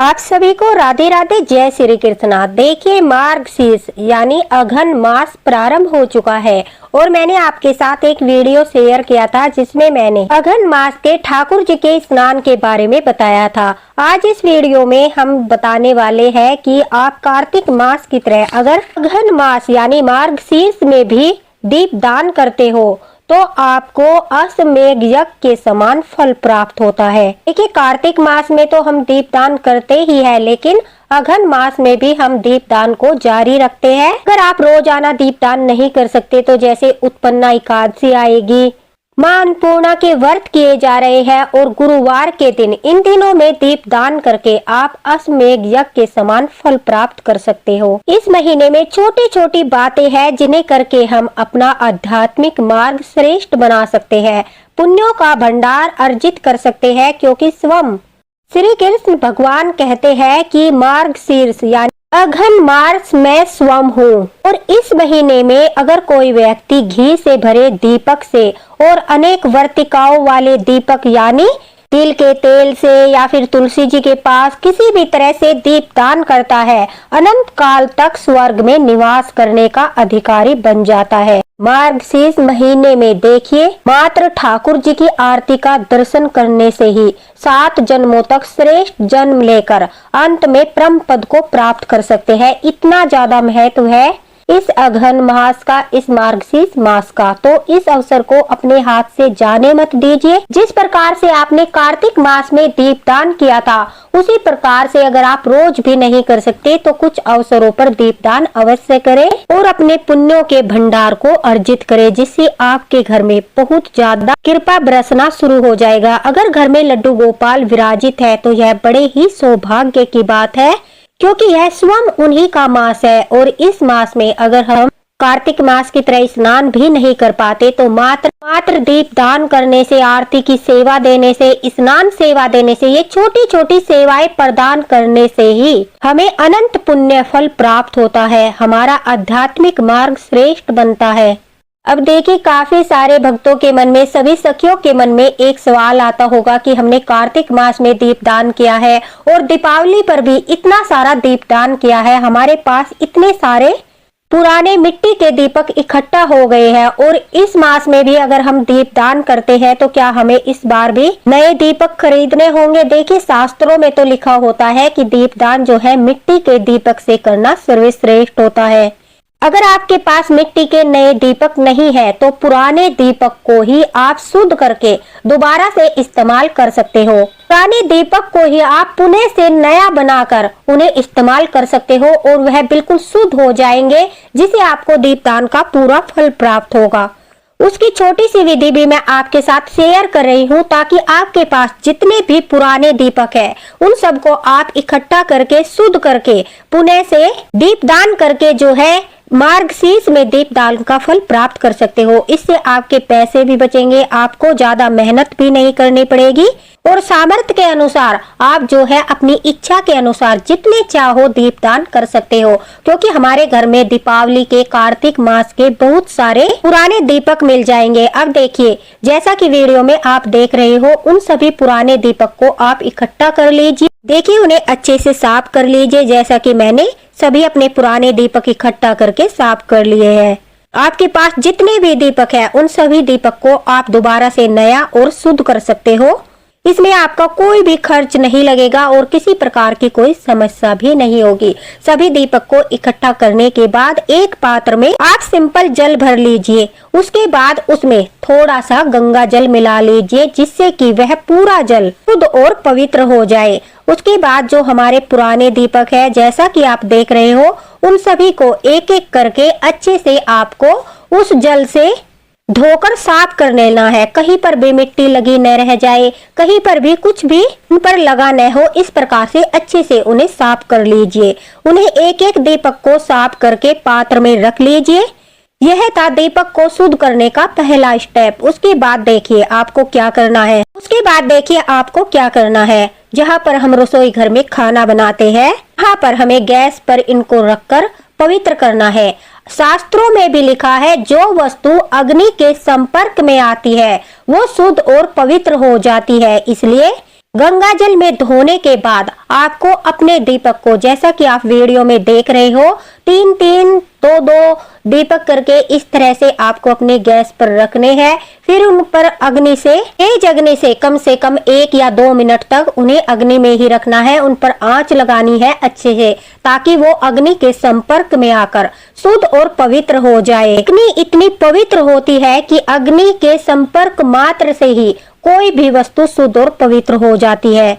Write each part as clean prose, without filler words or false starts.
आप सभी को राधे राधे, जय श्री कृष्णा। देखिए, मार्गशीर्ष यानी अघन मास प्रारंभ हो चुका है और मैंने आपके साथ एक वीडियो शेयर किया था जिसमें मैंने अघन मास के ठाकुर जी के स्नान के बारे में बताया था। आज इस वीडियो में हम बताने वाले हैं कि आप कार्तिक मास की तरह अगर अघन मास यानी मार्गशीर्ष में भी दीप दान करते हो तो आपको अश्वमेध यज्ञ के समान फल प्राप्त होता है। देखिए, कार्तिक मास में तो हम दीप दान करते ही है, लेकिन अघन मास में भी हम दीप दान को जारी रखते हैं। अगर आप रोजाना दीप दान नहीं कर सकते तो जैसे उत्पन्ना एकादशी आएगी, मां अन्नपूर्णा के व्रत किए जा रहे हैं और गुरुवार के दिन, इन दिनों में दीप दान करके आप अश्वमेध यज्ञ के समान फल प्राप्त कर सकते हो। इस महीने में छोटी छोटी बातें हैं जिन्हें करके हम अपना आध्यात्मिक मार्ग श्रेष्ठ बना सकते हैं, पुण्यों का भंडार अर्जित कर सकते हैं, क्योंकि स्वयं श्री कृष्ण भगवान कहते हैं कि मार्गशीर्ष यानी अघन मास मैं स्वयं हूँ। और इस महीने में अगर कोई व्यक्ति घी से भरे दीपक से और अनेक वर्तिकाओं वाले दीपक यानी तिल के तेल से या फिर तुलसी जी के पास किसी भी तरह से दीप दान करता है, अनंत काल तक स्वर्ग में निवास करने का अधिकारी बन जाता है। मार्गशीर्ष महीने में देखिए, मात्र ठाकुर जी की आरती का दर्शन करने से ही 7 जन्मों तक श्रेष्ठ जन्म लेकर अंत में परम पद को प्राप्त कर सकते हैं। इतना ज्यादा महत्व है इस अघन मास का, इस मार्गशीर्ष मास का। तो इस अवसर को अपने हाथ से जाने मत दीजिए। जिस प्रकार से आपने कार्तिक मास में दीपदान किया था, उसी प्रकार से अगर आप रोज भी नहीं कर सकते तो कुछ अवसरों पर दीपदान अवश्य करें और अपने पुण्यों के भंडार को अर्जित करें, जिससे आपके घर में बहुत ज्यादा कृपा बरसना शुरू हो जाएगा। अगर घर में लड्डू गोपाल विराजित है तो यह बड़े ही सौभाग्य की बात है, क्योंकि यह स्वयं उन्हीं का मास है। और इस मास में अगर हम कार्तिक मास की तरह स्नान भी नहीं कर पाते तो मात्र दीप दान करने से, आरती की सेवा देने से, स्नान सेवा देने से, ये छोटी छोटी सेवाएं प्रदान करने से ही हमें अनंत पुण्य फल प्राप्त होता है। हमारा आध्यात्मिक मार्ग श्रेष्ठ बनता है। अब देखिए, काफी सारे भक्तों के मन में, सभी सखियों के मन में एक सवाल आता होगा कि हमने कार्तिक मास में दीपदान किया है और दीपावली पर भी इतना सारा दीपदान किया है, हमारे पास इतने सारे पुराने मिट्टी के दीपक इकट्ठा हो गए हैं और इस मास में भी अगर हम दीपदान करते हैं तो क्या हमें इस बार भी नए दीपक खरीदने होंगे? देखिए, शास्त्रों में तो लिखा होता है कि दीपदान जो है मिट्टी के दीपक से करना सर्वश्रेष्ठ होता है। अगर आपके पास मिट्टी के नए दीपक नहीं है तो पुराने दीपक को ही आप शुद्ध करके दोबारा से इस्तेमाल कर सकते हो। पुराने दीपक को ही आप पुनः से नया बनाकर उन्हें इस्तेमाल कर सकते हो और वह बिल्कुल शुद्ध हो जाएंगे, जिससे आपको दीपदान का पूरा फल प्राप्त होगा। उसकी छोटी सी विधि भी मैं आपके साथ शेयर कर रही हूँ, ताकि आपके पास जितने भी पुराने दीपक है उन सबको आप इकट्ठा करके, शुद्ध करके, पुनः से दीपदान करके जो है मार्गशीर्ष में दीपदान का फल प्राप्त कर सकते हो। इससे आपके पैसे भी बचेंगे, आपको ज्यादा मेहनत भी नहीं करनी पड़ेगी और सामर्थ्य के अनुसार आप जो है अपनी इच्छा के अनुसार जितने चाहो दीपदान कर सकते हो। क्योंकि हमारे घर में दीपावली के, कार्तिक मास के बहुत सारे पुराने दीपक मिल जाएंगे। अब देखिए, जैसा कि वीडियो में आप देख रहे हो, उन सभी पुराने दीपक को आप इकट्ठा कर लीजिए। देखिए, उन्हें अच्छे से साफ कर लीजिए, जैसा कि मैंने सभी अपने पुराने दीपक इकट्ठा करके साफ कर लिए हैं। आपके पास जितने भी दीपक है उन सभी दीपक को आप दोबारा से नया और शुद्ध कर सकते हो। इसमें आपका कोई भी खर्च नहीं लगेगा और किसी प्रकार की कोई समस्या भी नहीं होगी। सभी दीपक को इकट्ठा करने के बाद एक पात्र में आप सिंपल जल भर लीजिए। उसके बाद उसमें थोड़ा सा गंगा जल मिला लीजिए, जिससे कि वह पूरा जल शुद्ध और पवित्र हो जाए। उसके बाद जो हमारे पुराने दीपक है, जैसा कि आप देख रहे हो, उन सभी को एक एक करके अच्छे से आपको उस जल से धोकर साफ कर लेना है। कहीं पर भी मिट्टी लगी न रह जाए, कहीं पर भी कुछ भी उन पर लगा न हो, इस प्रकार से अच्छे से उन्हें साफ कर लीजिए। उन्हें एक एक दीपक को साफ करके पात्र में रख लीजिए। यह था दीपक को शुद्ध करने का पहला स्टेप। उसके बाद देखिए आपको क्या करना है। जहाँ पर हम रसोई घर में खाना बनाते हैं, वहाँ पर हमें गैस पर इनको रखकर पवित्र करना है। शास्त्रों में भी लिखा है, जो वस्तु अग्नि के संपर्क में आती है वो शुद्ध और पवित्र हो जाती है। इसलिए गंगा जल में धोने के बाद आपको अपने दीपक को, जैसा कि आप वीडियो में देख रहे हो, 3-3, 2-2 दीपक करके इस तरह से आपको अपने गैस पर रखने हैं। फिर उन पर तेज अग्नि से कम 1 या 2 मिनट तक उन्हें अग्नि में ही रखना है। उन पर आंच लगानी है अच्छे से, ताकि वो अग्नि के संपर्क में आकर शुद्ध और पवित्र हो जाए। अग्नि इतनी पवित्र होती है कि अग्नि के संपर्क मात्र से ही कोई भी वस्तु शुद्ध और पवित्र हो जाती है।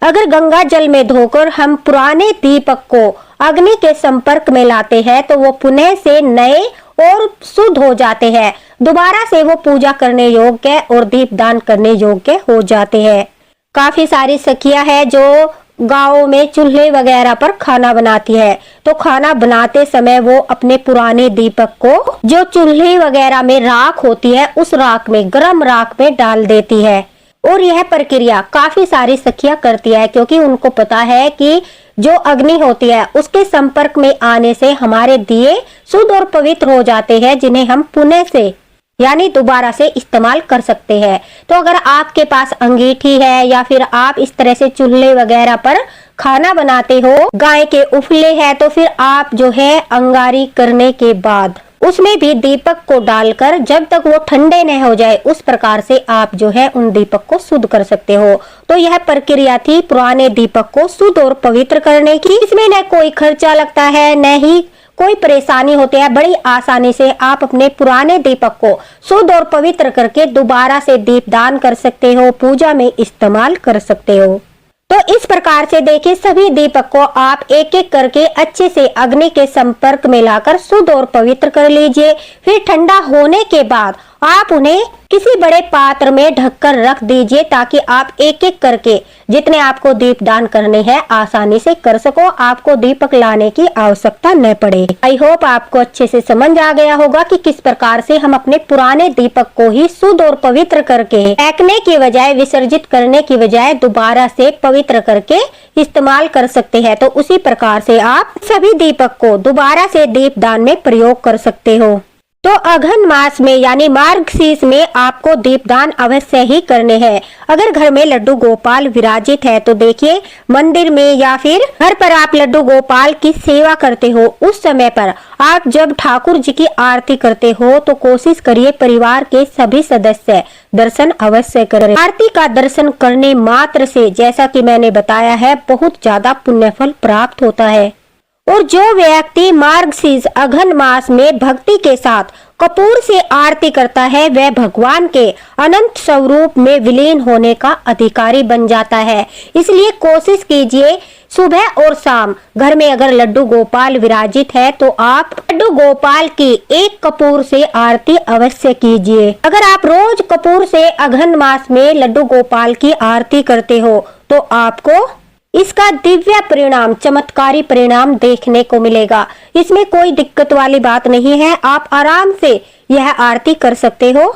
अगर गंगा जल में धोकर हम पुराने दीपक को अग्नि के संपर्क में लाते हैं तो वो पुनः से नए और शुद्ध हो जाते हैं। दोबारा से वो पूजा करने योग्य और दीपदान करने योग्य हो जाते हैं। काफी सारी सखियां हैं जो गाँव में चूल्हे वगैरह पर खाना बनाती है, तो खाना बनाते समय वो अपने पुराने दीपक को, जो चूल्हे वगैरह में राख होती है, उस राख में, गर्म राख में डाल देती है। और यह प्रक्रिया काफी सारी सखियां करती है, क्योंकि उनको पता है कि जो अग्नि होती है उसके संपर्क में आने से हमारे दिए शुद्ध और पवित्र हो जाते हैं, जिन्हें हम पुनः से यानी दोबारा से इस्तेमाल कर सकते हैं। तो अगर आपके पास अंगीठी है या फिर आप इस तरह से चूल्हे वगैरह पर खाना बनाते हो, गाय के उफले है, तो फिर आप जो है अंगारी करने के बाद उसमें भी दीपक को डालकर जब तक वो ठंडे न हो जाए, उस प्रकार से आप जो है उन दीपक को शुद्ध कर सकते हो। तो यह प्रक्रिया थी पुराने दीपक को शुद्ध और पवित्र करने की। इसमें न कोई खर्चा लगता है, न ही कोई परेशानी होती है। बड़ी आसानी से आप अपने पुराने दीपक को शुद्ध और पवित्र करके दोबारा से दीपदान कर सकते हो, पूजा में इस्तेमाल कर सकते हो। तो इस प्रकार से देखिए, सभी दीपक को आप एक एक करके अच्छे से अग्नि के संपर्क में लाकर शुद्ध और पवित्र कर लीजिए। फिर ठंडा होने के बाद आप उन्हें किसी बड़े पात्र में ढककर रख दीजिए, ताकि आप एक एक करके जितने आपको दीपदान करने हैं आसानी से कर सको, आपको दीपक लाने की आवश्यकता न पड़े। आई होप आपको अच्छे से समझ आ गया होगा कि किस प्रकार से हम अपने पुराने दीपक को ही शुद्ध और पवित्र करके, फेंकने की बजाय, विसर्जित करने की बजाय दोबारा से पवित्र करके इस्तेमाल कर सकते हैं। तो उसी प्रकार से आप सभी दीपक को दोबारा से दीपदान में प्रयोग कर सकते हो। तो अघन मास में यानी मार्गशीर्ष में आपको दीपदान अवश्य ही करने हैं। अगर घर में लड्डू गोपाल विराजित है तो देखिए, मंदिर में या फिर घर पर आप लड्डू गोपाल की सेवा करते हो, उस समय पर आप जब ठाकुर जी की आरती करते हो तो कोशिश करिए परिवार के सभी सदस्य दर्शन अवश्य करें। आरती का दर्शन करने मात्र से, जैसा कि मैंने बताया है, बहुत ज्यादा पुण्यफल प्राप्त होता है। और जो व्यक्ति मार्गशीर्ष अघन मास में भक्ति के साथ कपूर से आरती करता है, वह भगवान के अनंत स्वरूप में विलीन होने का अधिकारी बन जाता है। इसलिए कोशिश कीजिए, सुबह और शाम घर में अगर लड्डू गोपाल विराजित है तो आप लड्डू गोपाल की एक कपूर से आरती अवश्य कीजिए। अगर आप रोज कपूर से अघन मास में लड्डू गोपाल की आरती करते हो तो आपको इसका दिव्य परिणाम, चमत्कारी परिणाम देखने को मिलेगा। इसमें कोई दिक्कत वाली बात नहीं है, आप आराम से यह आरती कर सकते हो,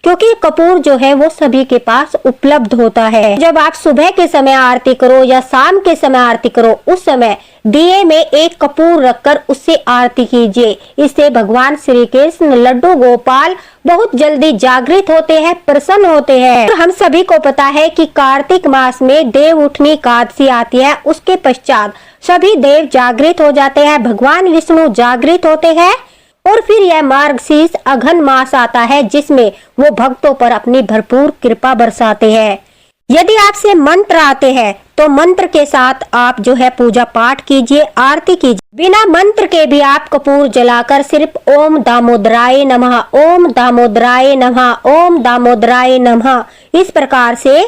क्योंकि कपूर जो है वो सभी के पास उपलब्ध होता है। जब आप सुबह के समय आरती करो या शाम के समय आरती करो, उस समय दिए में एक कपूर रखकर उससे आरती कीजिए। इससे भगवान श्री कृष्ण लड्डू गोपाल बहुत जल्दी जागृत होते हैं, प्रसन्न होते हैं। और हम सभी को पता है कि कार्तिक मास में देव उठनी एकादशी आती है, उसके पश्चात सभी देव जागृत हो जाते हैं, भगवान विष्णु जागृत होते हैं, और फिर यह मार्गशीर्ष अघन मास आता है, जिसमें वो भक्तों पर अपनी भरपूर कृपा बरसाते हैं। यदि आपसे मंत्र आते हैं तो मंत्र के साथ आप जो है पूजा पाठ कीजिए, आरती कीजिए। बिना मंत्र के भी आप कपूर जलाकर सिर्फ ओम दामोदराय नमः, ओम दामोदराय नमः, ओम दामोदराय नमः, इस प्रकार से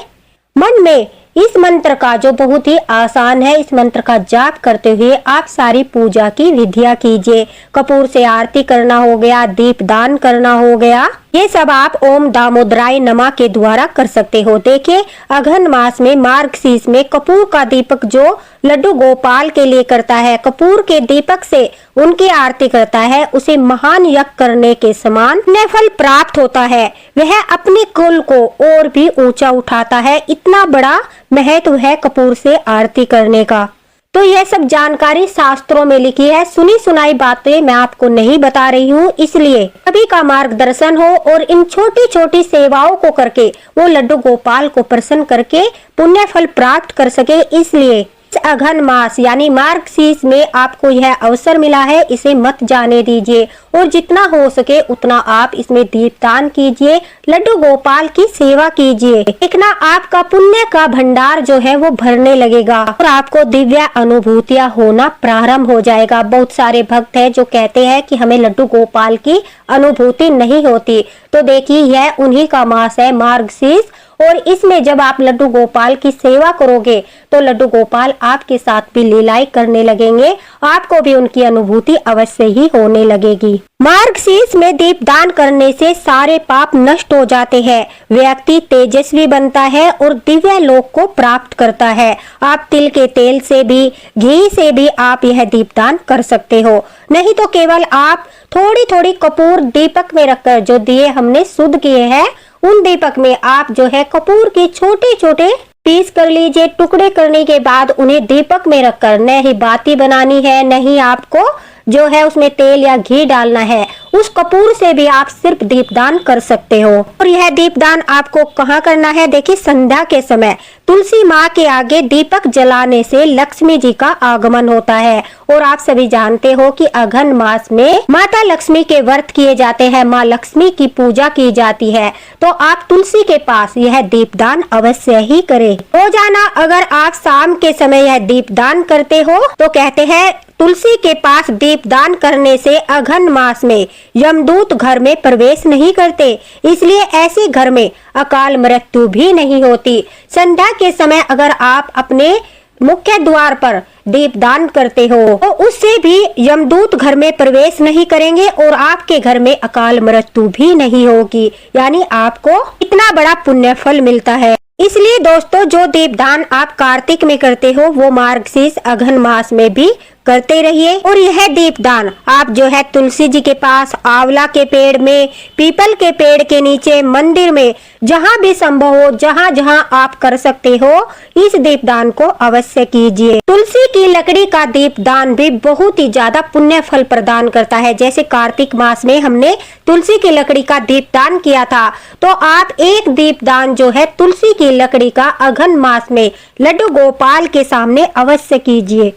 मन में इस मंत्र का, जो बहुत ही आसान है, इस मंत्र का जाप करते हुए आप सारी पूजा की विधियां कीजिए। कपूर से आरती करना हो गया, दीपदान करना हो गया, ये सब आप ओम दामोदराय नमः के द्वारा कर सकते हो। देखिए, अघन मास में मार्गशीर्ष में कपूर का दीपक जो लड्डू गोपाल के लिए करता है, कपूर के दीपक से उनकी आरती करता है, उसे महान यज्ञ करने के समान फल प्राप्त होता है। वह अपने कुल को और भी ऊंचा उठाता है। इतना बड़ा महत्व है कपूर से आरती करने का। तो यह सब जानकारी शास्त्रों में लिखी है, सुनी सुनाई बातें मैं आपको नहीं बता रही हूँ। इसलिए सभी का मार्गदर्शन हो और इन छोटी छोटी सेवाओं को करके वो लड्डू गोपाल को प्रसन्न करके पुण्य फल प्राप्त कर सके। इसलिए अघन मास यानी मार्गशीर्ष में आपको यह अवसर मिला है, इसे मत जाने दीजिए और जितना हो सके उतना आप इसमें दीपदान कीजिए, लड्डू गोपाल की सेवा कीजिए। देखना आपका पुण्य का भंडार जो है वो भरने लगेगा और आपको दिव्य अनुभूतियां होना प्रारंभ हो जाएगा। बहुत सारे भक्त हैं जो कहते हैं कि हमें लड्डू गोपाल की अनुभूति नहीं होती, तो देखिए यह उन्हीं का मास है मार्गशीर्ष, और इसमें जब आप लड्डू गोपाल की सेवा करोगे तो लड्डू गोपाल आपके साथ भी लीलाएं करने लगेंगे, आपको भी उनकी अनुभूति अवश्य ही होने लगेगी। मार्गशीर्ष में दीपदान करने से सारे पाप नष्ट हो जाते हैं, व्यक्ति तेजस्वी बनता है और दिव्य लोक को प्राप्त करता है। आप तिल के तेल से भी, घी से भी आप यह दीपदान कर सकते हो, नहीं तो केवल आप थोड़ी थोड़ी कपूर दीपक में रखकर, जो दिए हमने शुद्ध किए हैं उन दीपक में आप जो है कपूर के छोटे छोटे पीस कर लीजिए। टुकड़े करने के बाद उन्हें दीपक में रखकर, न ही बाती बनानी है, न ही आपको जो है उसमें तेल या घी डालना है, उस कपूर से भी आप सिर्फ दीपदान कर सकते हो। और यह दीपदान आपको कहाँ करना है, देखिए संध्या के समय तुलसी माँ के आगे दीपक जलाने से लक्ष्मी जी का आगमन होता है। और आप सभी जानते हो कि अघन मास में माता लक्ष्मी के व्रत किए जाते हैं, माँ लक्ष्मी की पूजा की जाती है, तो आप तुलसी के पास यह दीपदान अवश्य ही करें। रोजाना अगर आप शाम के समय यह दीपदान करते हो तो कहते हैं तुलसी के पास दीपदान करने से अघन मास में यमदूत घर में प्रवेश नहीं करते, इसलिए ऐसे घर में अकाल मृत्यु भी नहीं होती। संध्या के समय अगर आप अपने मुख्य द्वार पर दीपदान करते हो तो उससे भी यमदूत घर में प्रवेश नहीं करेंगे और आपके घर में अकाल मृत्यु भी नहीं होगी, यानी आपको इतना बड़ा पुण्य फल मिलता है। इसलिए दोस्तों, जो दीपदान आप कार्तिक में करते हो वो मार्गशीर्ष अघन मास में भी करते रहिए। और यह दीपदान आप जो है तुलसी जी के पास, आंवला के पेड़ में, पीपल के पेड़ के नीचे, मंदिर में, जहाँ भी संभव हो, जहाँ जहाँ आप कर सकते हो इस दीपदान को अवश्य कीजिए। तुलसी की लकड़ी का दीपदान भी बहुत ही ज्यादा पुण्य फल प्रदान करता है। जैसे कार्तिक मास में हमने तुलसी की लकड़ी का दीपदान किया था, तो आप एक दीपदान जो है तुलसी की लकड़ी का अघन मास में लड्डू गोपाल के सामने अवश्य कीजिए।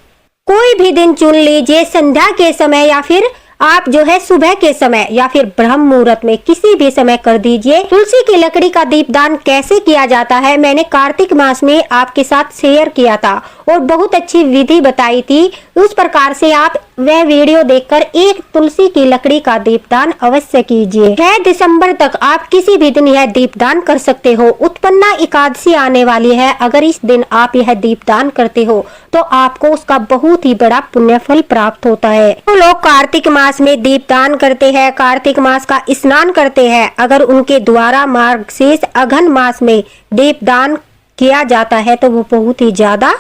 कोई भी दिन चुन लीजिए, संध्या के समय या फिर आप जो है सुबह के समय या फिर ब्रह्म मुहूर्त में किसी भी समय कर दीजिए। तुलसी की लकड़ी का दीपदान कैसे किया जाता है मैंने कार्तिक मास में आपके साथ शेयर किया था और बहुत अच्छी विधि बताई थी। उस प्रकार से आप वह वीडियो देखकर एक तुलसी की लकड़ी का दीपदान अवश्य कीजिए। 6 दिसंबर तक आप किसी भी दिन यह दीपदान कर सकते हो। उत्पन्ना एकादशी आने वाली है, अगर इस दिन आप यह दीपदान करते हो तो आपको उसका बहुत ही बड़ा पुण्य फल प्राप्त होता है। तो लोग कार्तिक मास में दीपदान करते हैं, कार्तिक मास का स्नान करते हैं, अगर उनके द्वारा मार्गशीर्ष अघन मास में दीपदान किया जाता है तो वो बहुत ही ज्यादा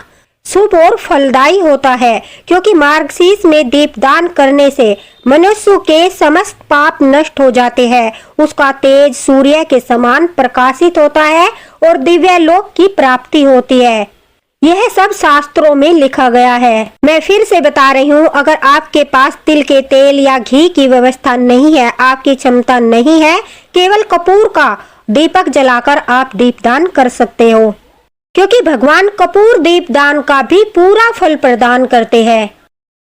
शुभ और फलदायी होता है, क्योंकि मार्गशीर्ष में दीपदान करने से मनुष्य के समस्त पाप नष्ट हो जाते हैं, उसका तेज सूर्य के समान प्रकाशित होता है और दिव्य लोक की प्राप्ति होती है। यह सब शास्त्रों में लिखा गया है। मैं फिर से बता रही हूँ, अगर आपके पास तिल के तेल या घी की व्यवस्था नहीं है, आपकी क्षमता नहीं है, केवल कपूर का दीपक जलाकर आप दीपदान कर सकते हो, क्योंकि भगवान कपूर दीपदान का भी पूरा फल प्रदान करते हैं।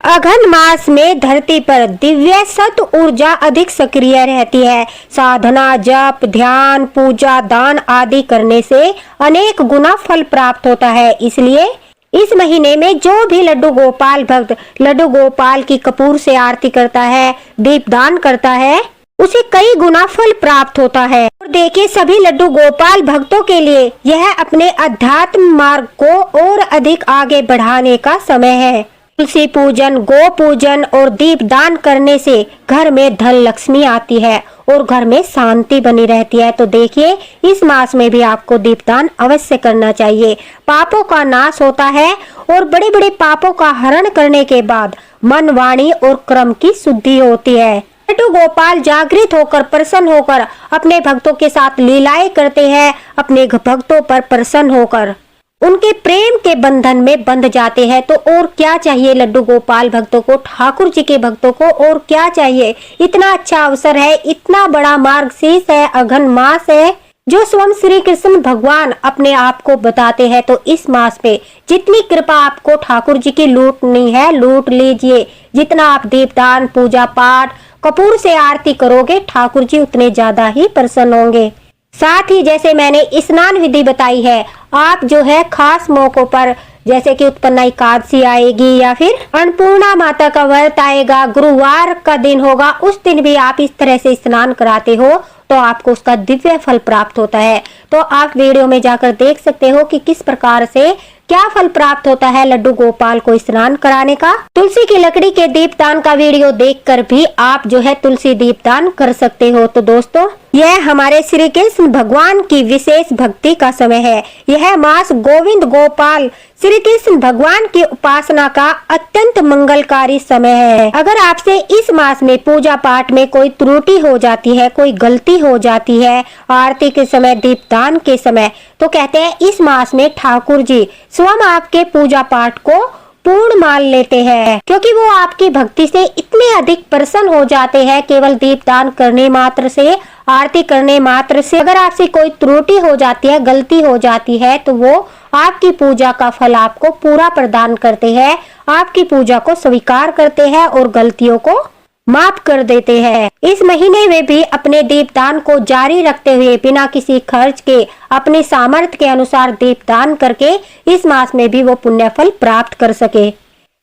अघन मास में धरती पर दिव्य सत ऊर्जा अधिक सक्रिय रहती है। साधना, जप, ध्यान, पूजा, दान आदि करने से अनेक गुना फल प्राप्त होता है। इसलिए इस महीने में जो भी लड्डू गोपाल भक्त लड्डू गोपाल की कपूर से आरती करता है, दीपदान करता है, उसे कई गुना फल प्राप्त होता है। और देखिए, सभी लड्डू गोपाल भक्तों के लिए यह अपने अध्यात्म मार्ग को और अधिक आगे बढ़ाने का समय है। तुलसी पूजन, गो पूजन और दीप दान करने से घर में धन लक्ष्मी आती है और घर में शांति बनी रहती है। तो देखिए, इस मास में भी आपको दीपदान अवश्य करना चाहिए। पापों का नाश होता है और बड़े बड़े पापों का हरण करने के बाद मन, वाणी और कर्म की शुद्धि होती है। लड्डू गोपाल जागृत होकर, प्रसन्न होकर अपने भक्तों के साथ लीलाएं करते हैं, अपने भक्तों पर प्रसन्न होकर। उनके प्रेम के बंधन में बंध जाते हैं। तो और क्या चाहिए लड्डू गोपाल भक्तों को, ठाकुर जी के भक्तों को, और क्या चाहिए। इतना अच्छा अवसर है, इतना बड़ा मार्गशीर्ष है, अघन मास है, जो स्वयं श्री कृष्ण भगवान अपने आप को बताते हैं। तो इस मास में जितनी कृपा आपको ठाकुर जी की लूटनी है, लूट लीजिए। जितना आप दीपदान, पूजा पाठ, कपूर से आरती करोगे, ठाकुर जी उतने ज्यादा ही प्रसन्न होंगे। साथ ही जैसे मैंने स्नान विधि बताई है, आप जो है खास मौकों पर, जैसे कि उत्पन्ना एकादशी आएगी या फिर अन्नपूर्णा माता का व्रत आएगा, गुरुवार का दिन होगा, उस दिन भी आप इस तरह से स्नान कराते हो तो आपको उसका दिव्य फल प्राप्त होता है। तो आप वीडियो में जाकर देख सकते हो कि किस प्रकार से क्या फल प्राप्त होता है लड्डू गोपाल को स्नान कराने का। तुलसी की लकड़ी के दीपदान का वीडियो देखकर भी आप जो है तुलसी दीपदान कर सकते हो। तो दोस्तों, यह हमारे श्री कृष्ण भगवान की विशेष भक्ति का समय है। यह मास गोविंद गोपाल श्री कृष्ण भगवान की उपासना का अत्यंत मंगलकारी समय है। अगर आपसे इस मास में पूजा पाठ में कोई त्रुटि हो जाती है, कोई गलती हो जाती है, आरती के समय, दीपदान के समय, तो कहते हैं इस मास में ठाकुर जी स्वयं आपके पूजा पाठ को पूर्ण मान लेते हैं, क्योंकि वो आपकी भक्ति से इतने अधिक प्रसन्न हो जाते हैं। केवल दीपदान करने मात्र से, आरती करने मात्र से अगर आपसे कोई त्रुटि हो जाती है, गलती हो जाती है, तो वो आपकी पूजा का फल आपको पूरा प्रदान करते हैं, आपकी पूजा को स्वीकार करते हैं और गलतियों को माफ कर देते हैं। इस महीने में भी अपने दीपदान को जारी रखते हुए बिना किसी खर्च के, अपने सामर्थ्य के अनुसार दीपदान करके इस मास में भी वो पुण्य फल प्राप्त कर सके।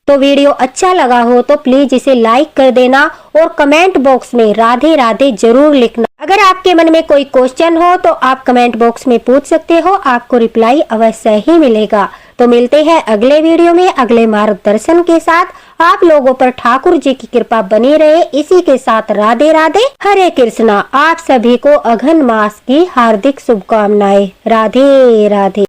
तो वीडियो अच्छा लगा हो तो प्लीज इसे लाइक कर देना और कमेंट बॉक्स में राधे राधे जरूर लिखना। अगर आपके मन में कोई क्वेश्चन हो तो आप कमेंट बॉक्स में पूछ सकते हो, आपको रिप्लाई अवश्य ही मिलेगा। तो मिलते हैं अगले वीडियो में अगले मार्गदर्शन के साथ। आप लोगों पर ठाकुर जी की कृपा बनी रहे, इसी के साथ राधे राधे, हरे कृष्णा। आप सभी को अघन मास की हार्दिक शुभकामनाएं। राधे राधे।